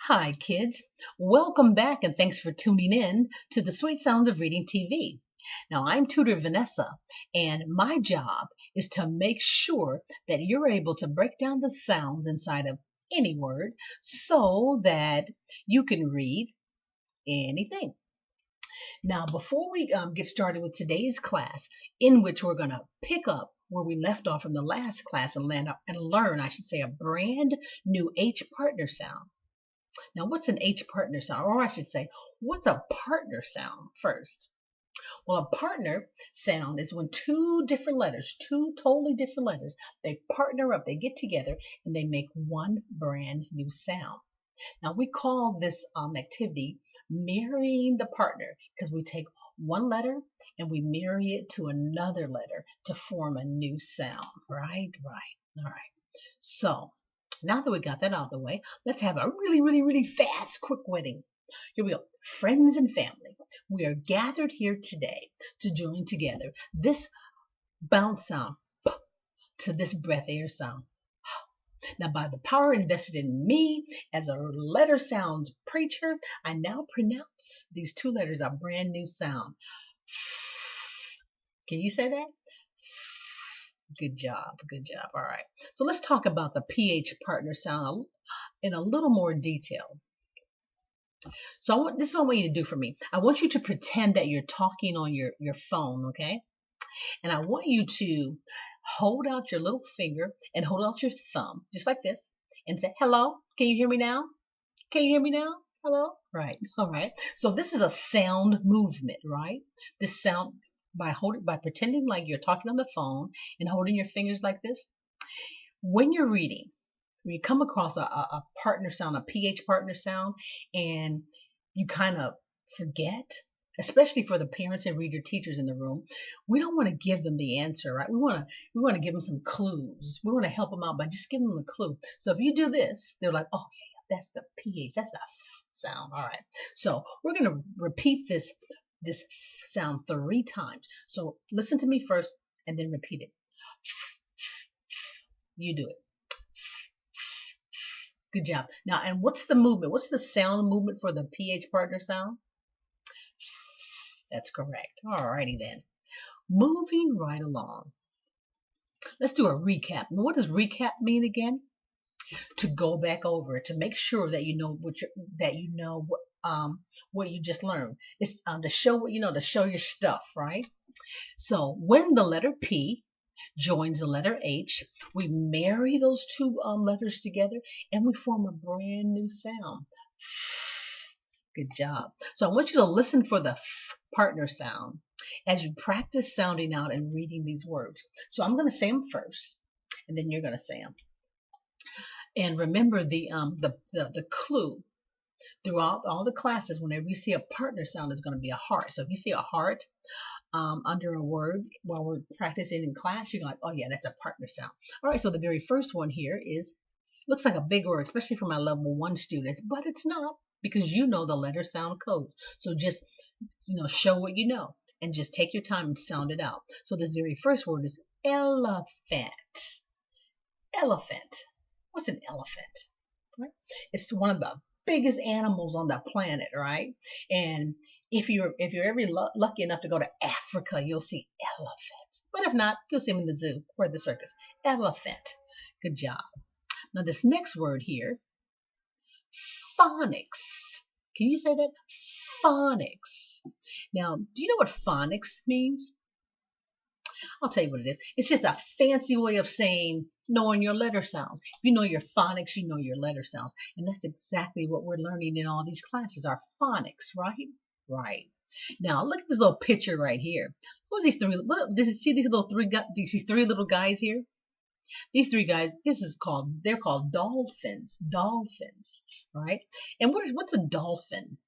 Hi, kids. Welcome back and thanks for tuning in to the Sweet Sounds of Reading TV. Now, I'm Tutor Vanessa, and my job is to make sure that you're able to break down the sounds inside of any word so that you can read anything. Now, before we get started with today's class, in which we're going to pick up where we left off from the last class and learn, a brand new H partner sound. Now, what's an H partner sound? Or I should say, what's a partner sound first? Well, a partner sound is when two totally different letters, they partner up, they get together, and they make one brand new sound. Now, we call this activity marrying the partner because we take one letter and we marry it to another letter to form a new sound. Right. All right. So, now that we got that out of the way, let's have a really fast, quick wedding. Here we go. Friends and family, we are gathered here today to join together this bounce sound to this breath air sound. Now, by the power invested in me as a letter sounds preacher, I now pronounce these two letters a brand new sound. Can you say that? Good job. All right. So let's talk about the PH partner sound in a little more detail. So this is what I want you to do for me. I want you to pretend that you're talking on your phone, okay? And I want you to hold out your little finger and hold out your thumb, just like this, and say, hello, can you hear me now? Can you hear me now? Hello? Right. All right. So this is a sound movement, right? This sound by pretending like you're talking on the phone and holding your fingers like this. When you're reading, when you come across a partner sound, a PH partner sound, and you kind of forget, especially for the parents and reader teachers in the room, we don't want to give them the answer, right? We want to give them some clues. We want to help them out by just giving them a clue. So if you do this, they're like, oh yeah, that's the PH, that's the sound. All right. So we're going to repeat this sound 3 times. So listen to me first and then repeat it. You do it. Good job. Now, and what's the movement? What's the sound movement for the PH partner sound? That's correct. All righty then. Moving right along. Let's do a recap. Now, what does recap mean again? To go back over it, to make sure that you know what you just learned. It's to show what you know, to show your stuff, right? So when the letter P joins the letter H, we marry those two letters together and we form a brand new sound. Good job. So I want you to listen for the partner sound as you practice sounding out and reading these words. So I'm going to say them first, and then you're going to say them. And remember the clue throughout all the classes. Whenever you see a partner sound, is going to be a heart. So if you see a heart under a word while we're practicing in class, you're like, oh yeah, that's a partner sound. All right. So the very first one here looks like a big word, especially for my level 1 students, but it's not, because you know the letter sound codes. So just show what you know and just take your time and sound it out. So this very first word is elephant. Elephant. What's an elephant? Right? It's one of the biggest animals on the planet, right? And if you're ever lucky enough to go to Africa, you'll see elephants. But if not, you'll see them in the zoo or the circus. Elephant. Good job. Now this next word here, phonics. Can you say that? Phonics. Now, do you know what phonics means? I'll tell you what it is. It's just a fancy way of saying knowing your letter sounds. If you know your phonics, you know your letter sounds. And that's exactly what we're learning in all these classes, our phonics, right? Right. Now, look at this little picture right here. Who's these three? Did you see these these 3 little guys here? These 3 guys, they're called dolphins. Dolphins, right? And what's a dolphin?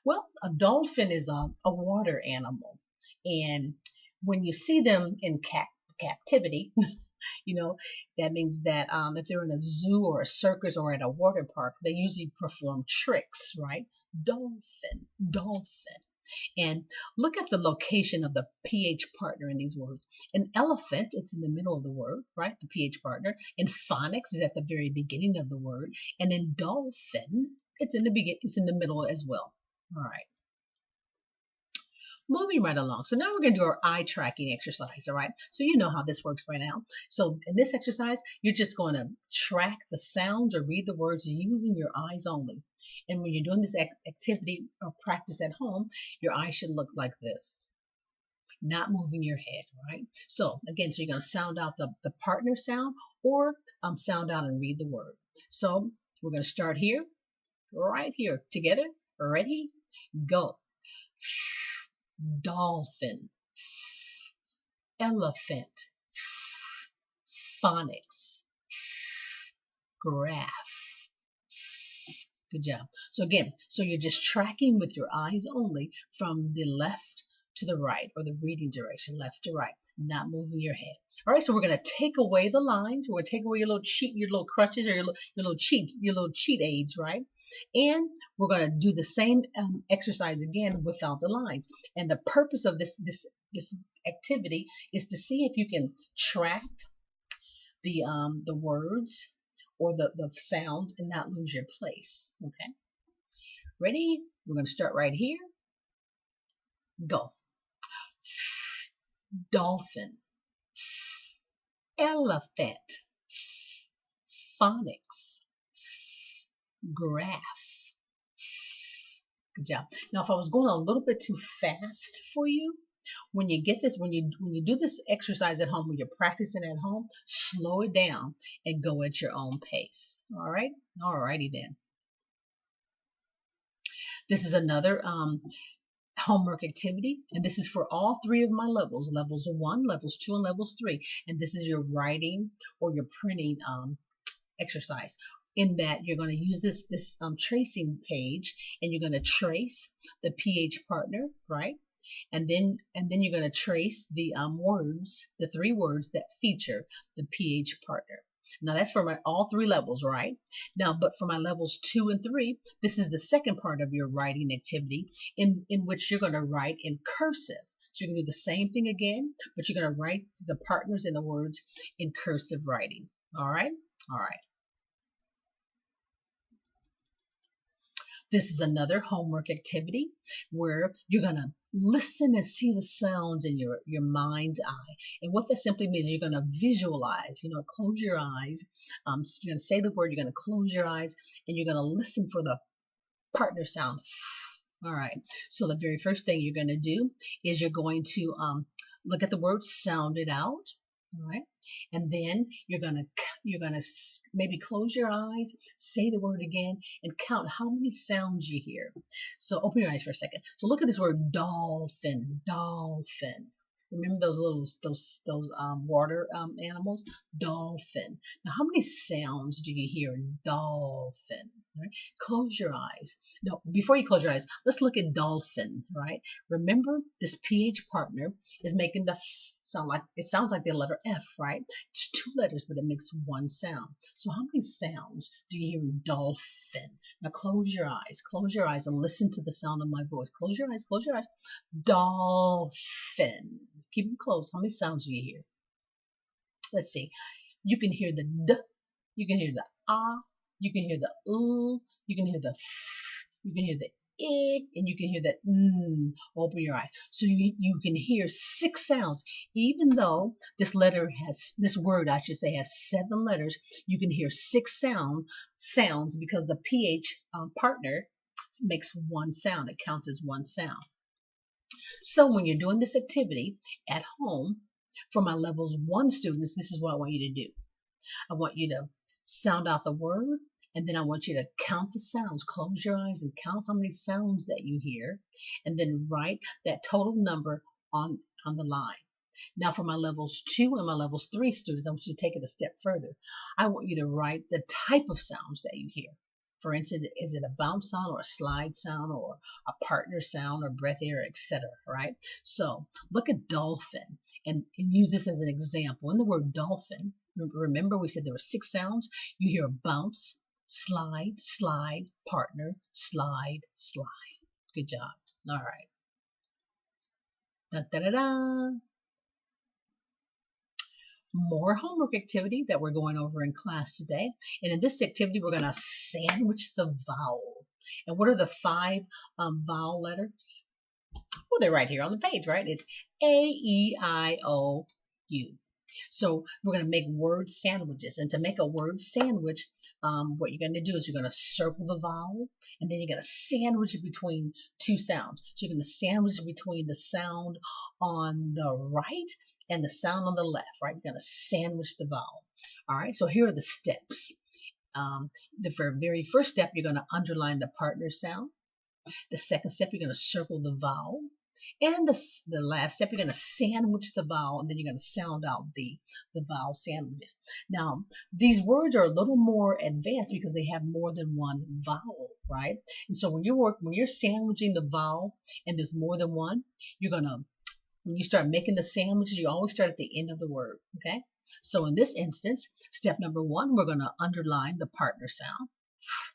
Well, a dolphin is a water animal. And when you see them in captivity, that means that if they're in a zoo or a circus or at a water park, they usually perform tricks, right? Dolphin. And look at the location of the PH partner in these words. An elephant, it's in the middle of the word, right? The PH partner. And phonics is at the very beginning of the word. And in dolphin, It's in the it's in the middle as well. All right. Moving right along. So now we're going to do our eye tracking exercise, all right? So you know how this works by now. So in this exercise, you're just going to track the sounds or read the words using your eyes only. And when you're doing this activity or practice at home, your eyes should look like this, not moving your head, right? So again, so you're going to sound out the partner sound or sound out and read the word. So we're going to start here, right here, together. Ready? Go. Dolphin, elephant, phonics, graph. Good job. So again, so you're just tracking with your eyes only from the left to the right, or the reading direction, left to right, not moving your head. All right, so we're going to take away the lines. We're going to take away your little crutches, or your little cheat aids, right? And we're going to do the same exercise again without the lines. And the purpose of this activity is to see if you can track the words or the sounds and not lose your place. Okay, ready? We're going to start right here. Go. Dolphin, elephant, phonics, graph. Good job. Now, if I was going a little bit too fast for you, when you get this, when you do this exercise at home, when you're practicing at home, slow it down and go at your own pace. All right? All righty then. This is another homework activity, and this is for all three of my levels, levels 1, levels 2, and levels 3. And this is your writing or your printing exercise, in that you're going to use this tracing page, and you're going to trace the PH partner, right? And then you're going to trace the words, the 3 words that feature the PH partner. Now that's for all 3 levels, right? Now, but for my levels 2 and 3, this is the second part of your writing activity, in which you're going to write in cursive. So you're going to do the same thing again, but you're going to write the partners and the words in cursive writing. All right? All right. This is another homework activity where you're going to listen and see the sounds in your mind's eye. And what that simply means is you're going to visualize, close your eyes. You're going to say the word, you're going to close your eyes, and you're going to listen for the partner sound. All right. So the very first thing you're going to do is you're going to look at the word, sound it out. All right. And then you're gonna maybe close your eyes, say the word again, and count how many sounds you hear. So open your eyes for a second. So look at this word, dolphin, dolphin. Remember those water animals? Dolphin. Now, how many sounds do you hear? Dolphin. Right? Close your eyes. No, before you close your eyes, let's look at dolphin. Right? Remember, this PH partner is making the sounds like the letter F, right? It's 2 letters, but it makes 1 sound. So how many sounds do you hear in dolphin? Now close your eyes and listen to the sound of my voice. Close your eyes, close your eyes. Dolphin. Keep them closed. How many sounds do you hear? Let's see. You can hear the D, you can hear the ah, you can hear the you can hear the f, you can hear the and you can hear that open your eyes. So you can hear 6 sounds. Even though this word I should say has 7 letters, you can hear 6 sounds because the PH partner makes 1 sound. It counts as 1 sound. So when you're doing this activity at home, for my levels 1 students, this is what I want you to do. I want you to sound out the word, and then I want you to count the sounds. Close your eyes and count how many sounds that you hear, and then write that total number on the line. Now for my levels 2 and my levels 3 students, I want you to take it a step further. I want you to write the type of sounds that you hear. For instance, is it a bounce sound or a slide sound or a partner sound or breath air, etc. Right? So look at dolphin and use this as an example. In the word dolphin, remember we said there were 6 sounds. You hear bounce, slide, slide, partner, slide, slide. Good job. All right. Da, da, da, da. More homework activity that we're going over in class today. And in this activity, we're going to sandwich the vowel. And what are the 5 vowel letters? Well, they're right here on the page, right? It's A, E, I, O, U. So we're going to make word sandwiches. And to make a word sandwich, what you're going to do is you're going to circle the vowel, and then you're going to sandwich it between 2 sounds. So you're going to sandwich it between the sound on the right and the sound on the left, right? You're going to sandwich the vowel. All right, so here are the steps. The very first step, you're going to underline the partner sound. The second step, you're going to circle the vowel. And the last step, you're going to sandwich the vowel, and then you're going to sound out the vowel sandwiches. Now, these words are a little more advanced because they have more than one vowel, right? And so when you're sandwiching the vowel and there's more than one, when you start making the sandwiches, you always start at the end of the word, okay? So in this instance, step number 1, we're going to underline the partner sound.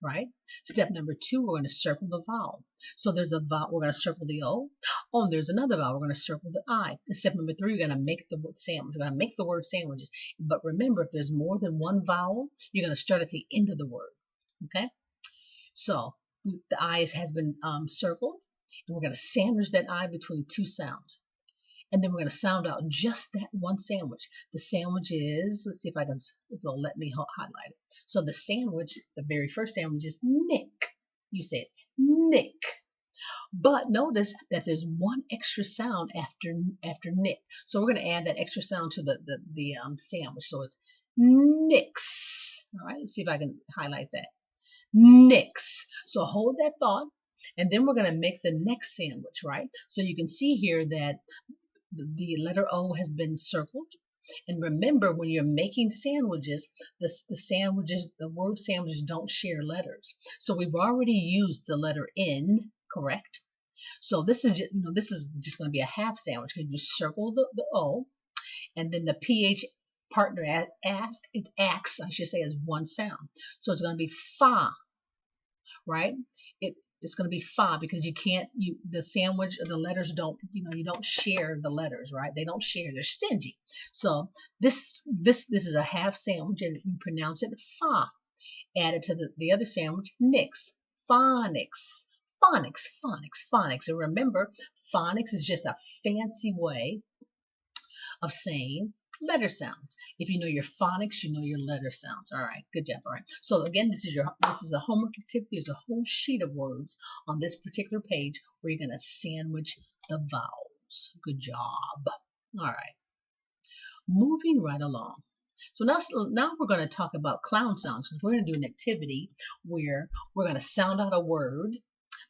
Right? Step number 2, we're going to circle the vowel. So there's a vowel, we're going to circle the O. Oh, and there's another vowel, we're going to circle the I. And step number 3, we're going to make the word sandwich. We're going to make the word sandwiches. But remember, if there's more than one vowel, you're going to start at the end of the word. Okay? So the I has been circled, and we're going to sandwich that I between 2 sounds. And then we're going to sound out just that one sandwich. The sandwich is, let's see if it'll let me highlight it. So the sandwich, the very first sandwich is Nick. You say it, Nick. But notice that there's one extra sound after Nick. So we're going to add that extra sound to the sandwich. So it's Nicks. All right, let's see if I can highlight that. Nicks. So hold that thought. And then we're going to make the next sandwich, right? So you can see here that the letter O has been circled. And remember, when you're making sandwiches, the word sandwiches don't share letters. So we've already used the letter N, correct? So this is just going to be a half sandwich because you circle the O, and then the PH partner acts, I should say, as one sound. So it's going to be fa, right? It's going to be fa because the sandwich, the letters don't, you don't share the letters, right? They don't share, they're stingy. So this is a half sandwich, and you pronounce it fa. Add it to the other sandwich, nix, phonics, phonics, phonics, phonics. And remember, phonics is just a fancy way of saying letter sounds. If you know your phonics, you know your letter sounds. All right, good job. All right. So again, this is a homework activity. There's a whole sheet of words on this particular page where you're going to sandwich the vowels. Good job. All right. Moving right along. So now we're going to talk about clown sounds, because we're going to do an activity where we're going to sound out a word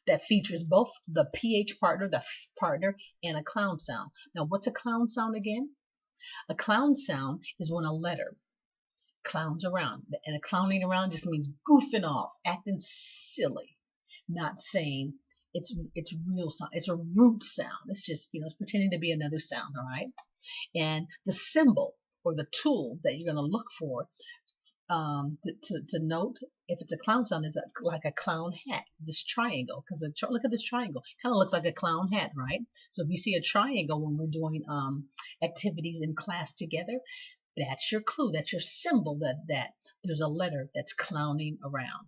that features both the PH partner, and a clown sound. Now, what's a clown sound again? A clown sound is when a letter clowns around. And a clowning around just means goofing off, acting silly, not saying it's real sound. It's a root sound. It's just, it's pretending to be another sound, all right? And the symbol or the tool that you're going to look for to note if it's a clown sound is like a clown hat, this triangle, because look at this triangle, kind of looks like a clown hat, right? So if you see a triangle when we're doing activities in class together, that's your clue, that's your symbol that there's a letter that's clowning around.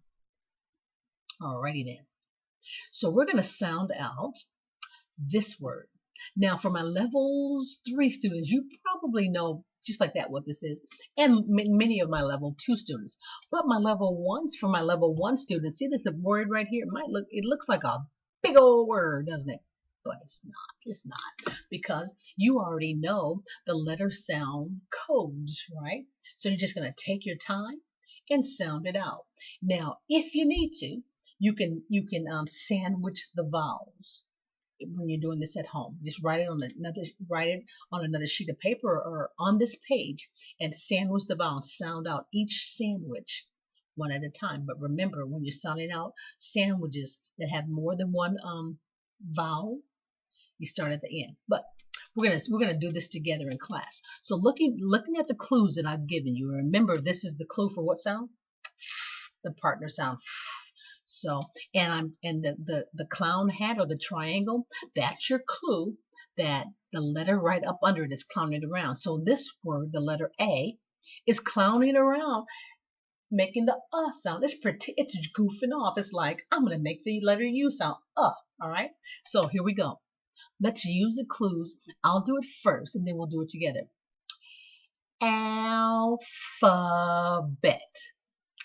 Alrighty then. So we're going to sound out this word. Now for my levels 3 students, you probably know just like that what this is, and many of my level 2 students. But for my level 1 students, see this word right here? It looks like a big old word, doesn't it? But it's not, because you already know the letter sound codes, right? So you're just going to take your time and sound it out. Now, if you need to, you can sandwich the vowels. When you're doing this at home, just write it on another sheet of paper or on this page and sandwich the vowels. Sound out each sandwich one at a time. But remember, when you're sounding out sandwiches that have more than one vowel, you start at the end. But we're gonna do this together in class. So looking at the clues that I've given you, remember this is the clue for what sound? The partner sound. So, and the clown hat or the triangle, that's your clue that the letter right up under it is clowning around. So this word, the letter A, is clowning around making the sound. It's goofing off. It's like, I'm going to make the letter U sound all right? So here we go. Let's use the clues. I'll do it first, and then we'll do it together. Alphabet.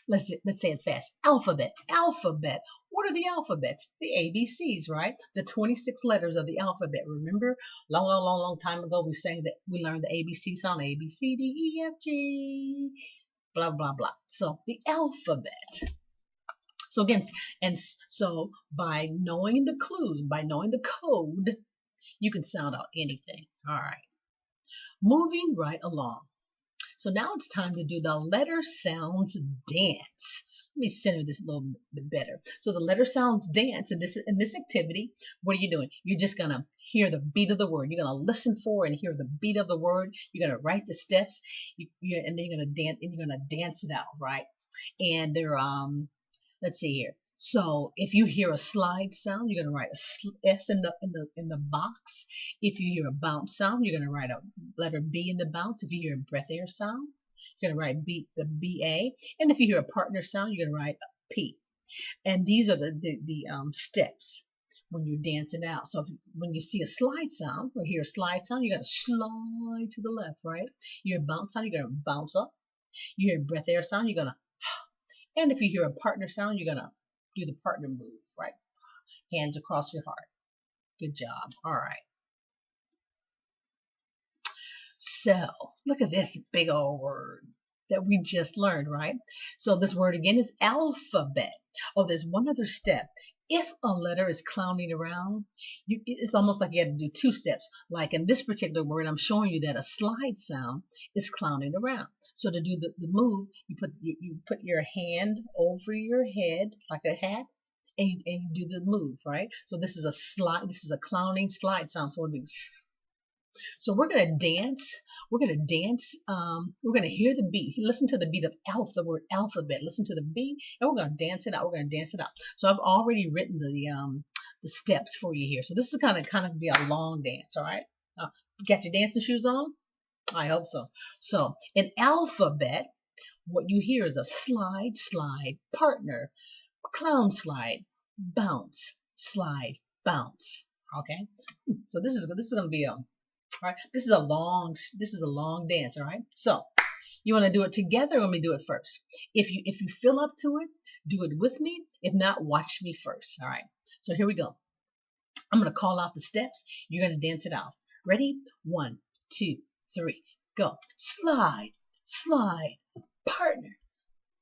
Let's say it fast. Alphabet. Alphabet. What are the alphabets? The ABCs, right? The 26 letters of the alphabet. Remember, long time ago, we learned the ABC sound. A, B, C, D, E, F, G, blah, blah, blah. So the alphabet. So again, so by knowing the clues, by knowing the code, you can sound out anything. All right. Moving right along. So now it's time to do the letter sounds dance. Let me center this a little bit better. So the letter sounds dance in this activity, what are you doing? You're just gonna hear the beat of the word. You're gonna listen for and hear the beat of the word. You're gonna write the steps, and then you're gonna dance it out, right? And there, let's see here. So if you hear a slide sound, you're gonna write a S in the box. If you hear a bounce sound, you're gonna write a letter B in the bounce. If you hear a breath air sound, you're gonna write the BA. And if you hear a partner sound, you're gonna write P. And these are the steps when you're dancing out. So when you see a slide sound or hear a slide sound, you're gonna slide to the left, right? You hear a bounce sound, you're gonna bounce up. You hear a breath air sound, you're gonna. And if you hear a partner sound, you're gonna do the partner move, right? Hands across your heart. Good job. All right. So look at this big old word that we just learned, right? So this word again is alphabet. Oh, there's one other step. If a letter is clowning around, it's almost like you have to do two steps. Like in this particular word, I'm showing you that a slide sound is clowning around. So to do the move, you put your hand over your head like a hat, and you do the move, right? So this is a slide. This is a clowning slide sound. So it'll be. So we're gonna dance. We're gonna dance. We're gonna hear the beat. Listen to the beat of the word alphabet. Listen to the beat, and we're gonna dance it out. We're gonna dance it out. So I've already written the steps for you here. So this is kind of be a long dance. All right. Got your dancing shoes on? I hope so. So in alphabet, what you hear is a slide, slide, partner, clown slide, bounce, slide, bounce. Okay. So this is gonna be all right. This is a long dance. All right. So you want to do it together, or let me do it first. If you feel up to it, do it with me. If not, watch me first. All right. So here we go. I'm gonna call out the steps. You're gonna dance it out. Ready? 1, 2, 3, go. Slide, slide, partner,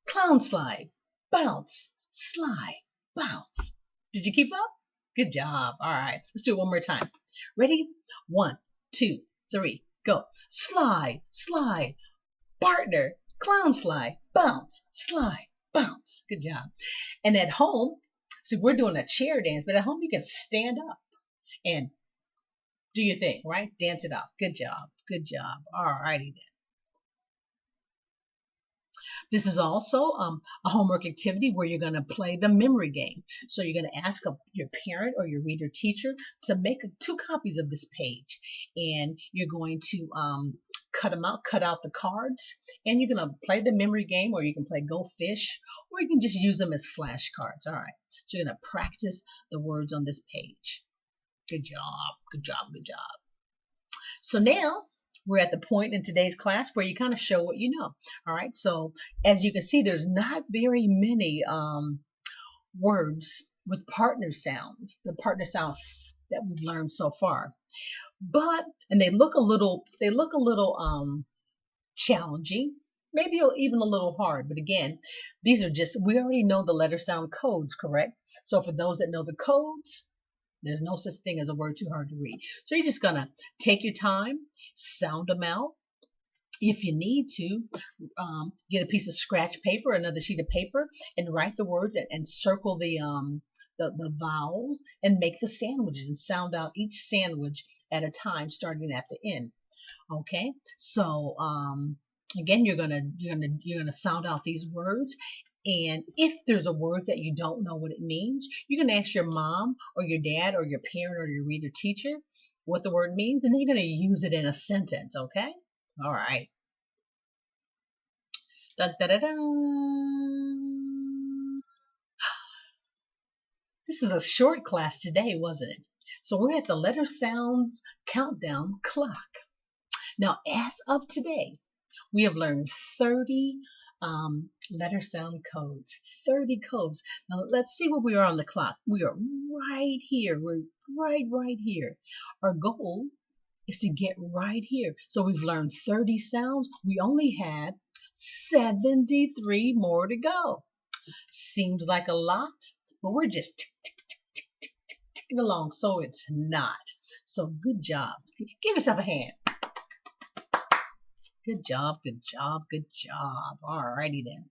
clown slide, bounce, slide, bounce. Did you keep up? Good job. All right. Let's do it one more time. Ready? 1, 2, 3, go. Slide, slide, partner, clown slide, bounce, slide, bounce. Good job. And at home, see, we're doing a chair dance, but at home you can stand up and do your thing, right? Dance it out. Good job. Good job. All righty then. This is also a homework activity where you're going to play the memory game. So you're going to ask your parent or your reader teacher to make 2 copies of this page. And you're going to cut out the cards, and you're going to play the memory game, or you can play Go Fish, or you can just use them as flashcards. All right. So you're going to practice the words on this page. Good job. Good job. Good job. So now we're at the point in today's class where you kind of show what you know. All right. So as you can see, there's not very many words with partner sounds, the partner sound that we've learned so far. And they look a little challenging, maybe even a little hard. But again, these are we already know the letter sound codes, correct? So for those that know the codes, there's no such thing as a word too hard to read. So you're just going to take your time, sound them out. If you need to, get a piece of scratch paper, another sheet of paper, and write the words and circle the vowels and make the sandwiches and sound out each sandwich at a time, starting at the end. Okay, so again, you're gonna sound out these words. And if there's a word that you don't know what it means, you can ask your mom or your dad or your parent or your reader teacher what the word means, and then you're going to use it in a sentence, okay? All right. Dun, dun, dun, dun. This is a short class today, wasn't it? So we're at the letter sounds countdown clock. Now, as of today, we have learned 30 letter sound codes. 30 codes. Now, let's see where we are on the clock. We are right here. We're right here. Our goal is to get right here. So we've learned 30 sounds. We only have 73 more to go. Seems like a lot, but we're just ticking along, so it's not. So good job. Give yourself a hand. Good job, good job, good job. Alrighty then.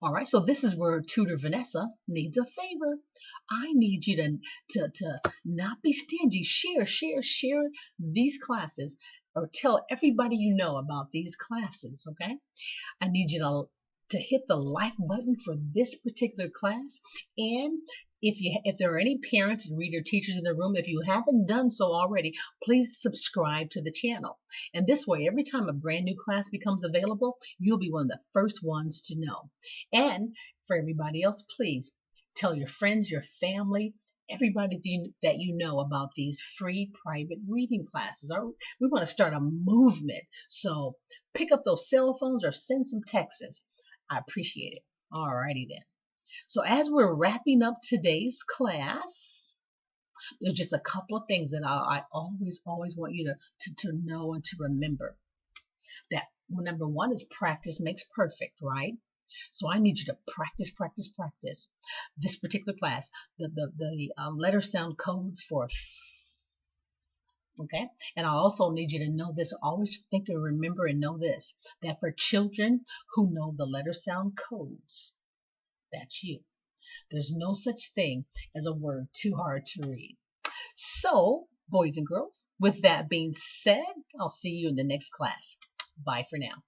All right, so this is where Tutor Vanessa needs a favor. I need you to not be stingy. Share these classes, or tell everybody you know about these classes, okay? I need you to hit the like button for this particular class. And if there are any parents and reader teachers in the room, if you haven't done so already, please subscribe to the channel. And this way, every time a brand new class becomes available, you'll be one of the first ones to know. And for everybody else, please tell your friends, your family, everybody that you know about these free private reading classes. We want to start a movement. So pick up those cell phones or send some texts. I appreciate it. Alrighty then. So as we're wrapping up today's class, there's just a couple of things that I always want you to know and to remember. That number one is practice makes perfect, right? So I need you to practice this particular class. The letter sound codes for, okay? And I also need you to know this. Always think and remember and know this, that for children who know the letter sound codes, that's you. There's no such thing as a word too hard to read. So, boys and girls, with that being said, I'll see you in the next class. Bye for now.